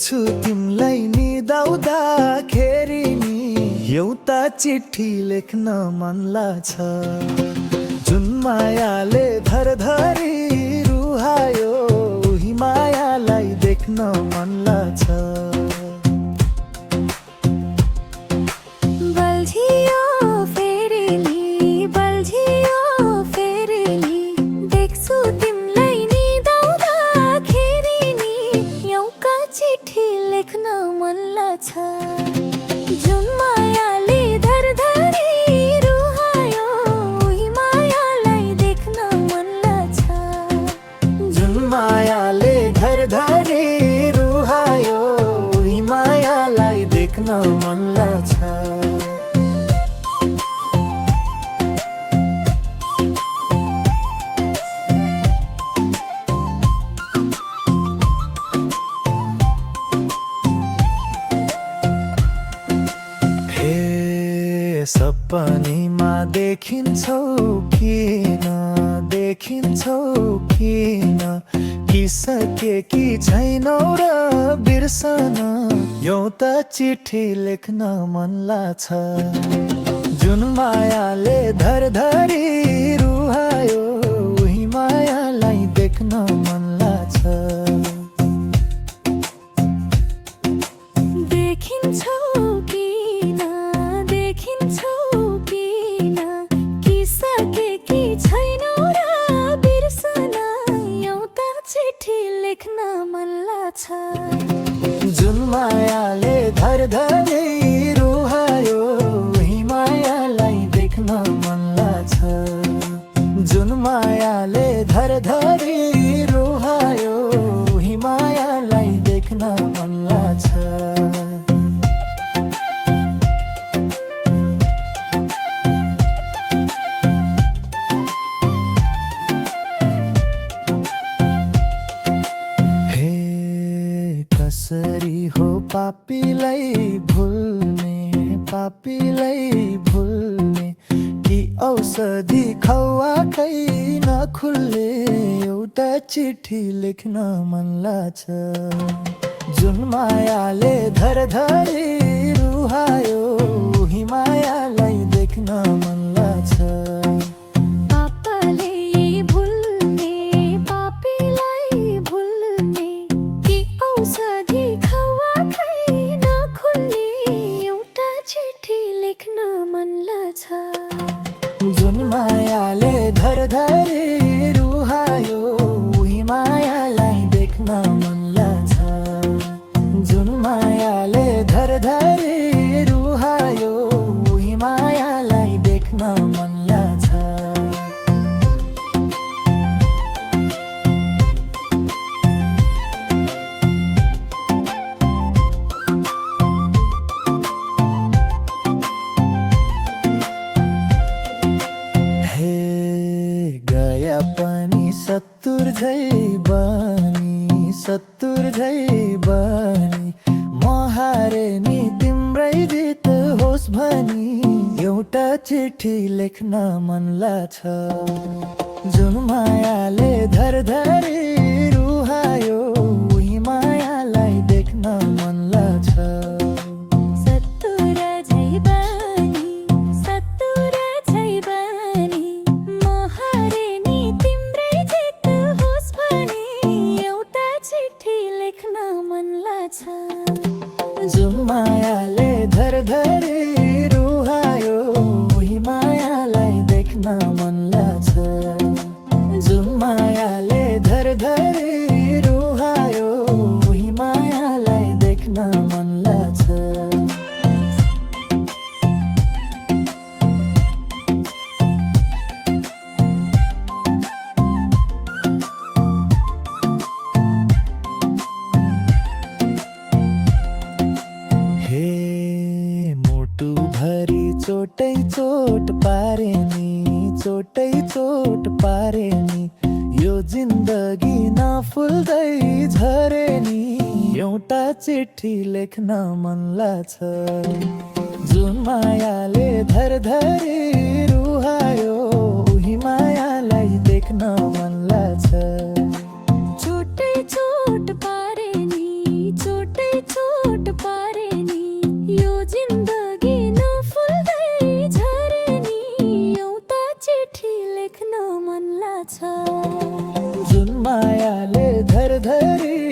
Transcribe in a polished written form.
देख्छु तिमीलाई निदाउँदाखेरि नि एउटा चिठी लेख्न मन लाग्छ। जुन मायाले धरधरी रुहायो उही मायालाई देख्न मन लाग्छ। बल्झियो फेरि नि, बल्झियो फेरि नि, देख्छु तिमीलाई निदाउँदाखेरि नि एउटा चिठी लेख्न मन लाग्छ। जुन मायाले धरधरी रुहायो उही मायालाई देख्न मन लाग्छ। जुन मायाले धरधरी रुहायो उही मायालाई देख्न मन लाग्छ। सपनीमा देखिन्छौ किन, देखिन्छौ किन, किसके कि छैनौ र बिर्सन एउटा चिठी लेख्न मन लाग्छ। जुन मायाले धरधरी रुहायो उही मायालाई देख्न मन लाग्छ। देखिन्छौ किन, देखिन्छौ किन, किसके कि छैनौ र बिर्सन एउटा चिठी लेख्न मन लाग्छ। जुन मायाले धरधरी रुहायो उही मायालाई देख्न मन लाग्छ। जुन मायाले धरधरी रुहायो उही मायालाई देख्न मन लाग्छ। कसरी हो पापीलाई भुल्ने, पापीलाई भुल्ने, कि औषधि खवाकै नखुल्ने एउटा चिठी लेख्न मन लाग्छ। जुन मायाले धरधरी रुहायो उही मायालाई देख्न मन लाग्छ। जुन मायाले धरधरी रुहायो उही मायालाई देख्न मन लाग्छ। जुन मायाले धरधरी रुहायो उही मायालाई देख्न मन लाग्छ। सत्तुर झै बनी, सत्तुर झै बनी, म हारे नि तिम्रै जित होस् भनी एउटा चिठी लेख्न मन लाग्छ। जुन मायाले धरधरी रुहायो उही मायालाई देख्न मन लाग्छ। जुन मायाले धरधरी रुहायो उही मायालाई देख्न मन लाग्छ। जुन मायाले धरधरी रुहायो उही मायालाई देख्न मन लाग्छ। चोटै चोट पारे नि, चोटै चोट पारे नि, यो जिन्दगी नफुल्दै झरे नि एउटा चिठी लेख्न मन लाग्छ। जुन मायाले धरधरी रुहायो उही मायालाई देख्न मन लाग्छ। चोटै चोट पारे नि, चोटै मायाले धरधरी